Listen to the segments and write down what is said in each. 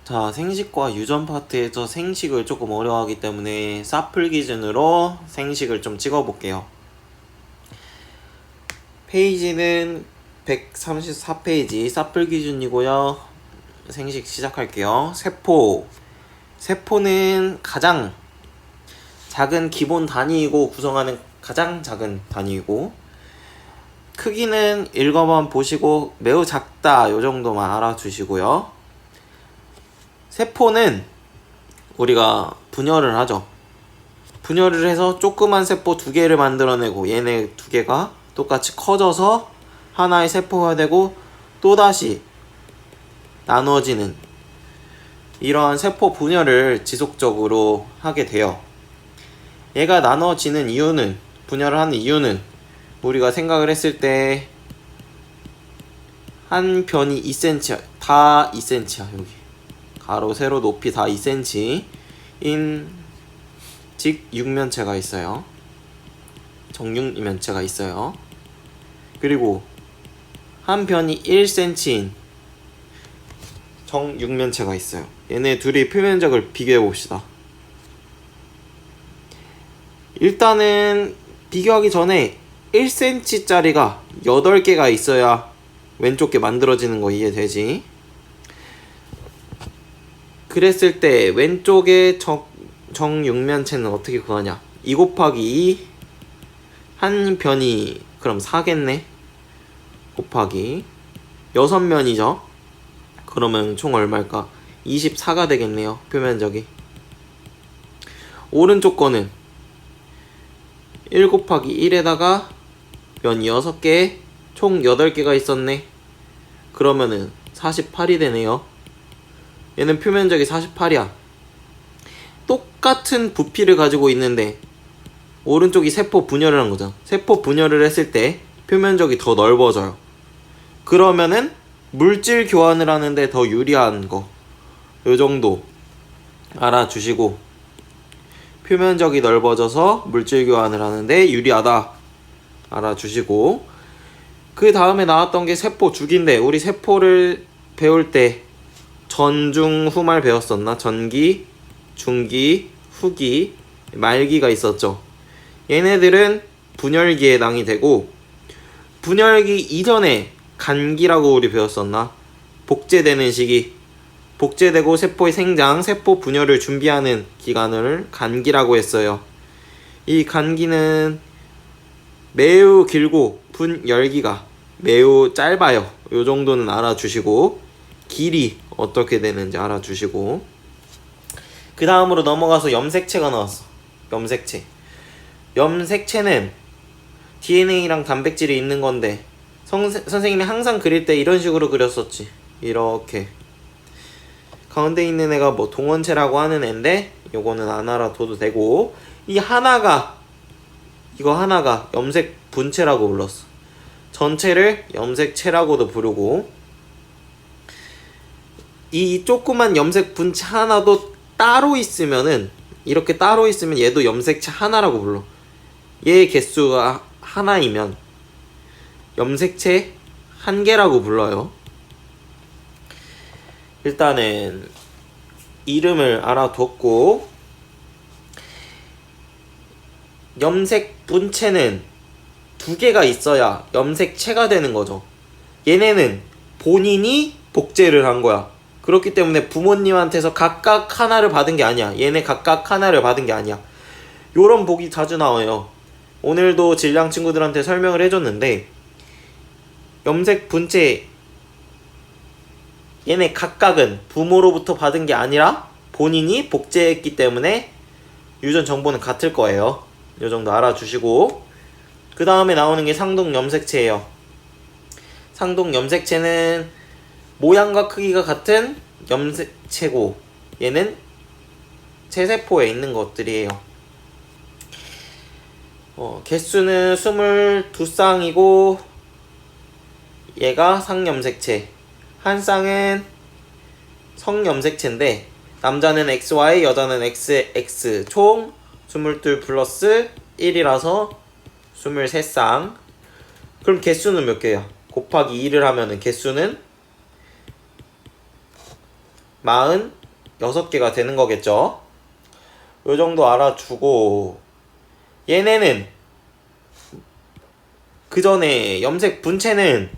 자, 생식과 유전 파트에서 생식을 조금 어려워하기 때문에 사플 기준으로 생식을 좀 찍어볼게요. 페이지는 134페이지 사플 기준이고요. 생식 시작할게요. 세포는 가장 작은 기본 단위이고 구성하는 가장 작은 단위이고, 크기는 읽어만 보시고 매우 작다 요 정도만 알아주시고요. 세포는 우리가 분열을 하죠. 분열을 해서 조그만 세포 2개를 만들어내고 얘네 2개가 똑같이 커져서 하나의 세포가 되고 또다시 나눠지는 이러한 세포 분열을 지속적으로 하게 돼요. 얘가 나눠지는 이유는, 분열을 하는 이유는 우리가 생각을 했을 때 한 변이 2cm, 다 2cm야. 여기 가로 세로 높이 다 2cm인 직육면체가 있어요. 정육면체가 있어요. 그리고 한 변이 1cm인 정육면체가 있어요. 얘네 둘이 표면적을 비교해 봅시다. 일단은 비교하기 전에 1cm짜리가 8개가 있어야 왼쪽 게 만들어지는 거 이해되지? 그랬을 때 왼쪽의 정육면체는 어떻게 구하냐? 2 곱하기 2 한 변이 그럼 4겠네? 곱하기 6면이죠? 그러면 총 얼마일까? 24가 되겠네요. 표면적이. 오른쪽 거는 1 곱하기 1에다가 면이 6개, 총 8개가 있었네. 그러면은 48이 되네요. 얘는 표면적이 48이야. 똑같은 부피를 가지고 있는데 오른쪽이 세포 분열을 한 거잖아. 세포 분열을 했을 때 표면적이 더 넓어져요. 그러면은 물질 교환을 하는데 더 유리한 거, 요 정도 알아주시고, 표면적이 넓어져서 물질 교환을 하는데 유리하다 알아주시고, 그 다음에 나왔던 게 세포 주기인데, 우리 세포를 배울 때 전중 후말 배웠었나? 전기, 중기, 후기, 말기가 있었죠. 얘네들은 분열기에 해당이 되고, 분열기 이전에 간기라고 우리 배웠었나? 복제되는 시기, 복제되고 세포의 생장, 세포 분열을 준비하는 기간을 간기라고 했어요. 이 간기는 매우 길고 분열기가 매우 짧아요. 요 정도는 알아주시고, 길이 어떻게 되는지 알아주시고, 그 다음으로 넘어가서 염색체가 나왔어. 염색체는 DNA랑 단백질이 있는 건데 선생님이 항상 그릴 때 이런 식으로 그렸었지. 이렇게 가운데 있는 애가 뭐 동원체라고 하는 애인데, 요거는 안 알아둬도 되고, 이거 하나가 염색 분체라고 불렀어. 전체를 염색체라고도 부르고, 이 조그만 염색 분체 하나도 따로 있으면은, 이렇게 따로 있으면 얘도 염색체 하나라고 불러. 얘의 개수가 하나이면 염색체 1개라고 불러요. 일단은 이름을 알아뒀고, 염색 분체는 2개가 있어야 염색체가 되는 거죠. 얘네는 본인이 복제를 한 거야. 그렇기 때문에 부모님한테서 각각 하나를 받은 게 아니야. 얘네 각각 하나를 받은 게 아니야. 요런 복이 자주 나와요. 오늘도 질량 친구들한테 설명을 해줬는데, 염색 분체 얘네 각각은 부모로부터 받은 게 아니라 본인이 복제했기 때문에 유전 정보는 같을 거예요. 요 정도 알아주시고, 그 다음에 나오는 게 상동 염색체예요. 상동 염색체는 모양과 크기가 같은 염색체고, 얘는 체세포에 있는 것들이에요. 개수는 22쌍이고 얘가 상염색체, 한 쌍은 성염색체인데 남자는 XY, 여자는 XX, 총 22 플러스 1이라서 23쌍. 그럼 개수는 몇 개야? 곱하기 2를 하면은 개수는 46개가 되는 거겠죠. 요 정도 알아주고, 얘네는 그 전에 염색 분체는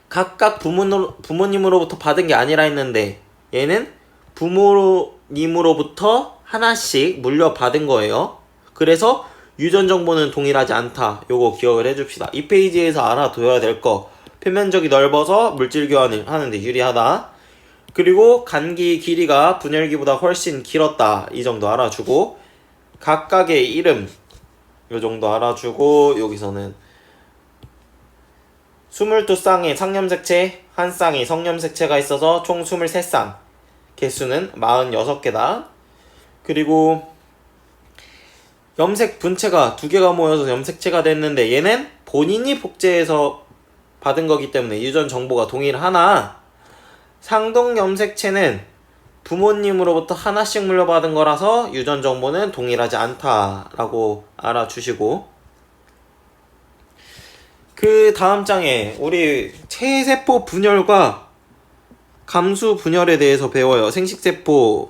각각 부모님으로부터 받은 게 아니라 했는데, 얘는 부모님으로부터 하나씩 물려받은 거예요. 그래서 유전 정보는 동일하지 않다. 요거 기억을 해줍시다. 이 페이지에서 알아둬야 될 거, 표면적이 넓어서 물질 교환을 하는데 유리하다. 그리고 간기 길이가 분열기보다 훨씬 길었다. 이 정도 알아주고, 각각의 이름 요 정도 알아주고, 여기서는 22쌍의 상염색체, 한 쌍의 성염색체가 있어서 총 23쌍, 개수는 46개다. 그리고 염색 분체가 2개가 모여서 염색체가 됐는데, 얘는 본인이 복제해서 받은 거기 때문에 유전 정보가 동일하나, 상동 염색체는 부모님으로부터 하나씩 물려받은 거라서 유전 정보는 동일하지 않다라고 알아주시고, 그 다음 장에 우리 체세포 분열과 감수 분열에 대해서 배워요. 생식세포,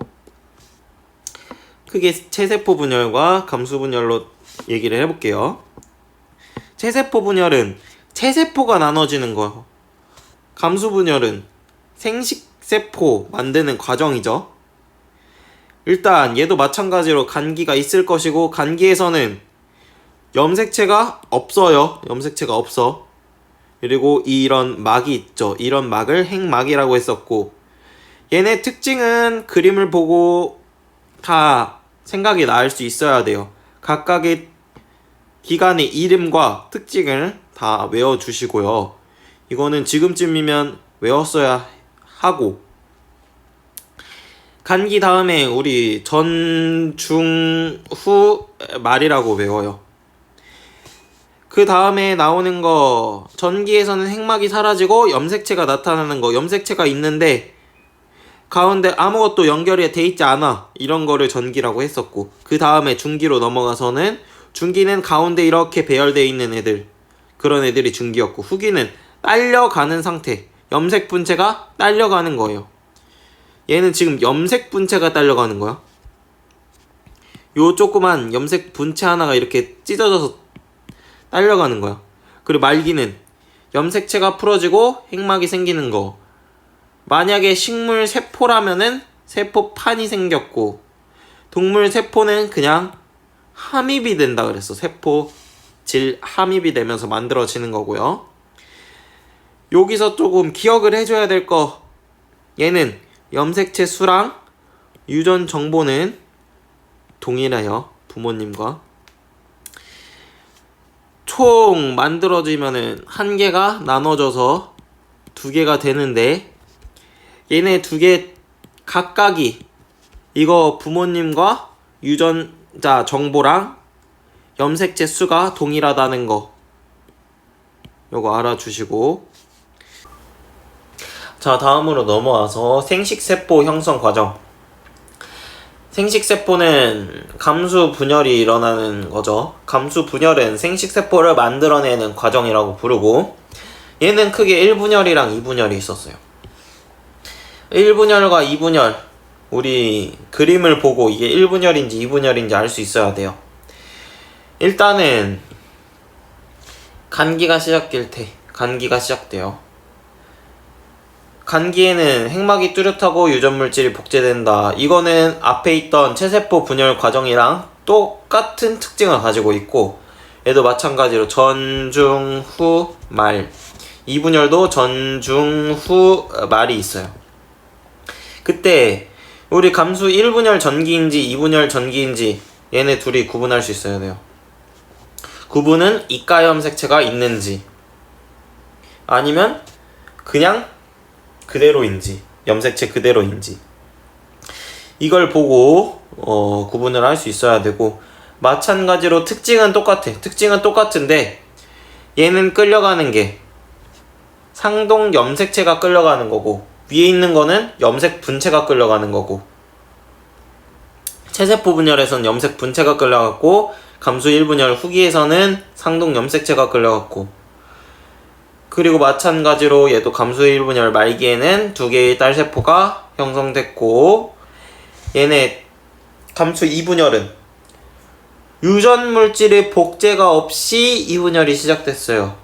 크게 체세포 분열과 감수 분열로 얘기를 해볼게요. 체세포 분열은 체세포가 나눠지는 거예요. 감수 분열은 생식세포 만드는 과정이죠. 일단 얘도 마찬가지로 간기가 있을 것이고, 간기에서는 염색체가 없어요. 염색체가 없어. 그리고 이런 막이 있죠. 이런 막을 핵막이라고 했었고, 얘네 특징은 그림을 보고 다 생각이 날 수 있어야 돼요. 각각의 기관의 이름과 특징을 다 외워주시고요. 이거는 지금쯤이면 외웠어야 하고, 간기 다음에 우리 전, 중, 후 말이라고 외워요. 그 다음에 나오는 거, 전기에서는 핵막이 사라지고 염색체가 나타나는 거, 염색체가 있는데 가운데 아무것도 연결이 돼 있지 않아, 이런 거를 전기라고 했었고, 그 다음에 중기로 넘어가서는, 중기는 가운데 이렇게 배열되어 있는 애들, 그런 애들이 중기였고, 후기는 딸려가는 상태, 염색 분체가 딸려가는 거예요. 얘는 지금 염색 분체가 딸려가는 거야. 요 조그만 염색 분체 하나가 이렇게 찢어져서 딸려가는 거야. 그리고 말기는 염색체가 풀어지고 핵막이 생기는 거. 만약에 식물 세포라면은 세포판이 생겼고, 동물 세포는 그냥 함입이 된다 그랬어. 세포 질 함입이 되면서 만들어지는 거고요. 여기서 조금 기억을 해줘야 될 거, 얘는 염색체 수랑 유전 정보는 동일해요. 부모님과. 총 만들어지면은 한 개가 나눠져서 2개가 되는데, 얘네 2개 각각이 이거 부모님과 유전자 정보랑 염색체 수가 동일하다는 거, 요거 알아주시고, 자, 다음으로 넘어와서 생식세포 형성 과정. 생식세포는 감수 분열이 일어나는 거죠. 감수 분열은 생식세포를 만들어내는 과정이라고 부르고, 얘는 크게 1분열이랑 2분열이 있었어요. 1분열과 2분열, 우리 그림을 보고 이게 1분열인지 2분열인지 알 수 있어야 돼요. 일단은 간기가 시작돼요. 간기에는 핵막이 뚜렷하고 유전물질이 복제된다. 이거는 앞에 있던 체세포 분열 과정이랑 똑같은 특징을 가지고 있고, 얘도 마찬가지로 전, 중, 후, 말. 2분열도 전, 중, 후, 말이 있어요. 그때 우리 감수 1분열 전기인지 2분열 전기인지 얘네 둘이 구분할 수 있어야 돼요. 구분은 이가 염색체가 있는지, 아니면 그냥 그대로인지, 염색체 그대로인지, 이걸 보고 구분을 할 수 있어야 되고, 마찬가지로 특징은 똑같은데 얘는 끌려가는 게 상동 염색체가 끌려가는 거고, 위에 있는 거는 염색 분체가 끌려가는 거고, 체세포 분열에서는 염색 분체가 끌려갔고, 감수 1분열 후기에서는 상동 염색체가 끌려갔고, 그리고 마찬가지로 얘도 감수 1분열 말기에는 두 개의 딸세포가 형성됐고, 얘네 감수 2분열은 유전 물질의 복제가 없이 2분열이 시작됐어요.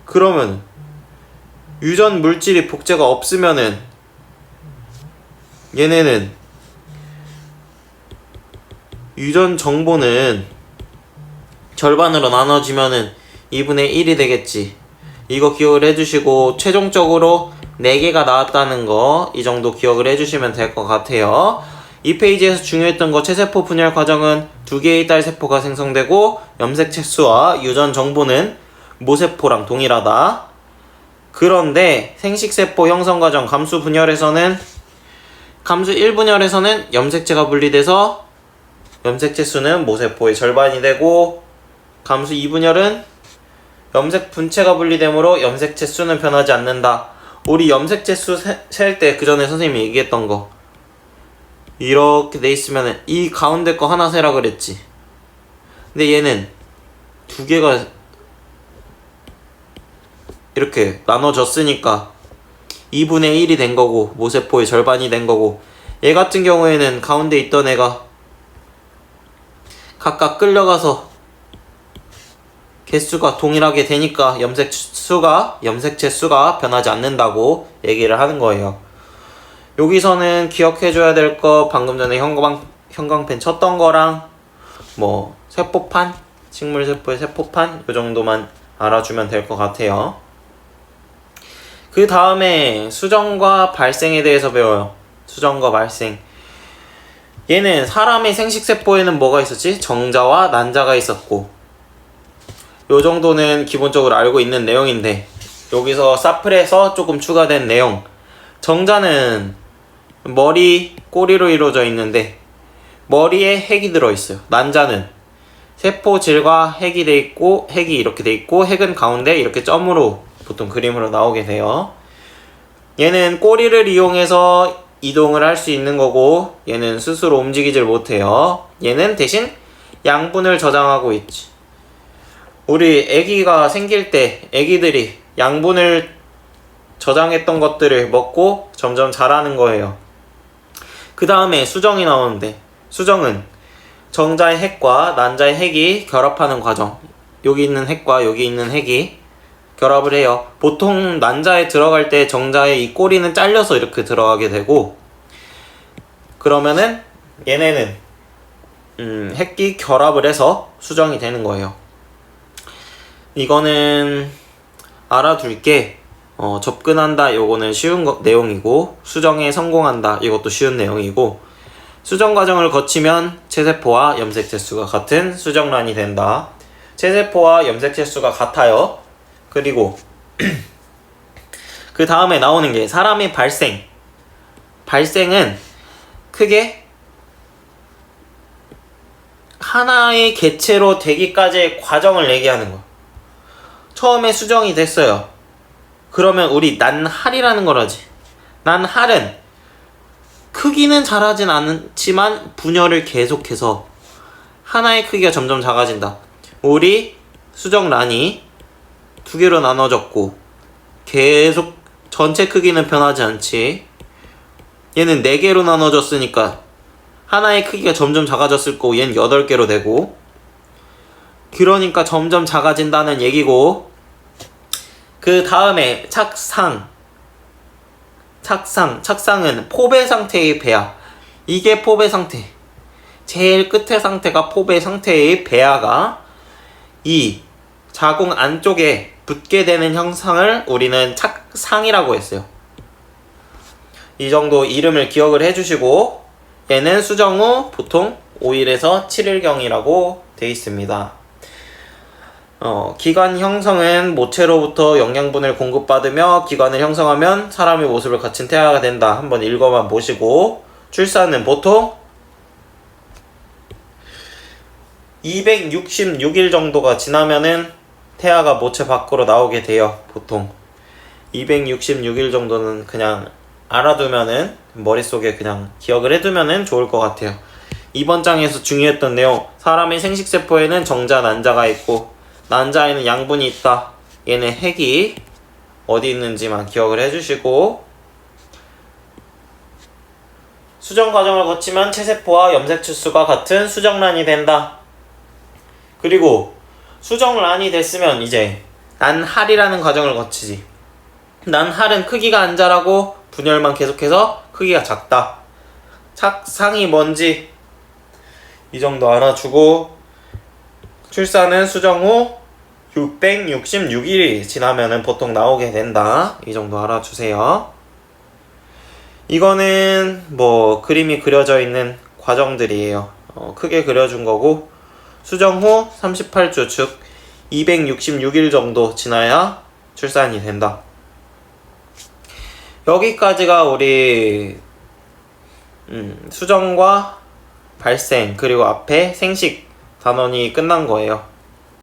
그러면 유전 물질이 복제가 없으면은 얘네는 유전 정보는 절반으로 나눠지면은 2분의 1이 되겠지. 이거 기억을 해주시고, 최종적으로 4개가 나왔다는 거 이 정도 기억을 해주시면 될 것 같아요. 이 페이지에서 중요했던 거, 체세포 분열 과정은 2개의 딸세포가 생성되고 염색 채수와 유전 정보는 모세포랑 동일하다. 그런데 생식세포 형성 과정 감수 분열에서는, 감수 1분열에서는 염색체가 분리돼서 염색체 수는 모세포의 절반이 되고, 감수 2분열은 염색 분체가 분리되므로 염색체 수는 변하지 않는다. 우리 염색체 수 셀 때 그 전에 선생님이 얘기했던 거 이렇게 돼 있으면 이 가운데 거 하나 세라 그랬지. 근데 얘는 2개가 이렇게 나눠졌으니까 2분의 1이 된 거고 모세포의 절반이 된 거고, 얘 같은 경우에는 가운데 있던 애가 각각 끌려가서 개수가 동일하게 되니까 염색체 수가 변하지 않는다고 얘기를 하는 거예요. 여기서는 기억해줘야 될 거, 방금 전에 형광펜 쳤던 거랑 뭐 세포판, 식물세포의 세포판 이 정도만 알아주면 될 것 같아요. 그 다음에 수정과 발생에 대해서 배워요. 수정과 발생. 얘는 사람의 생식세포에는 뭐가 있었지? 정자와 난자가 있었고, 요 정도는 기본적으로 알고 있는 내용인데, 여기서 사플에서 조금 추가된 내용. 정자는 머리, 꼬리로 이루어져 있는데 머리에 핵이 들어있어요. 난자는 세포질과 핵이 돼 있고, 핵이 이렇게 돼 있고, 핵은 가운데 이렇게 점으로 보통 그림으로 나오게 돼요. 얘는 꼬리를 이용해서 이동을 할 수 있는 거고, 얘는 스스로 움직이질 못해요. 얘는 대신 양분을 저장하고 있지. 우리 애기가 생길 때 애기들이 양분을 저장했던 것들을 먹고 점점 자라는 거예요. 그 다음에 수정이 나오는데, 수정은 정자의 핵과 난자의 핵이 결합하는 과정. 여기 있는 핵과 여기 있는 핵이 결합을 해요. 보통 난자에 들어갈 때 정자의 이 꼬리는 잘려서 이렇게 들어가게 되고, 그러면은 얘네는 핵이 결합을 해서 수정이 되는 거예요. 이거는 알아둘 게, 접근한다 요거는 쉬운 내용이고, 수정에 성공한다 이것도 쉬운 내용이고, 수정 과정을 거치면 체세포와 염색체 수가 같은 수정란이 된다. 체세포와 염색체 수가 같아요. 그리고 그 다음에 나오는 게 사람의 발생. 발생은 크게 하나의 개체로 되기까지의 과정을 얘기하는 거야. 처음에 수정이 됐어요. 그러면 우리 난할이라는 걸 하지. 난할은 크기는 자라진 않지만 분열을 계속해서 하나의 크기가 점점 작아진다. 우리 수정란이 2개로 나눠졌고 계속 전체 크기는 변하지 않지. 얘는 4개로 나눠졌으니까 하나의 크기가 점점 작아졌을 거고, 얘는 8개로 되고, 그러니까 점점 작아진다는 얘기고, 그 다음에 착상은 포배 상태의 배아. 이게 포배 상태. 제일 끝의 상태가 포배 상태의 배아가 이 자궁 안쪽에 붙게 되는 형상을 우리는 착상이라고 했어요. 이 정도 이름을 기억을 해주시고, 얘는 수정 후 보통 5일에서 7일경이라고 되어 있습니다. 기관 형성은 모체로부터 영양분을 공급받으며 기관을 형성하면 사람의 모습을 갖춘 태아가 된다. 한번 읽어만 보시고, 출산은 보통 266일 정도가 지나면은 태아가 모체 밖으로 나오게 돼요. 보통 266일 정도는 그냥 알아두면은, 머릿속에 그냥 기억을 해두면은 좋을 것 같아요. 이번 장에서 중요했던 내용, 사람의 생식세포에는 정자, 난자가 있고 난자에는 양분이 있다. 얘네 핵이 어디 있는지만 기억을 해주시고, 수정 과정을 거치면 체세포와 염색추수가 같은 수정란이 된다. 그리고 수정란이 됐으면 이제 난할이라는 과정을 거치지. 난할은 크기가 안 자라고 분열만 계속해서 크기가 작다. 착상이 뭔지 이 정도 알아주고, 출산은 수정 후 666일이 지나면은 보통 나오게 된다. 이 정도 알아주세요. 이거는 뭐 그림이 그려져 있는 과정들이에요. 크게 그려준 거고, 수정 후 38주 즉 266일 정도 지나야 출산이 된다. 여기까지가 우리 수정과 발생 그리고 앞에 생식 단원이 끝난 거예요.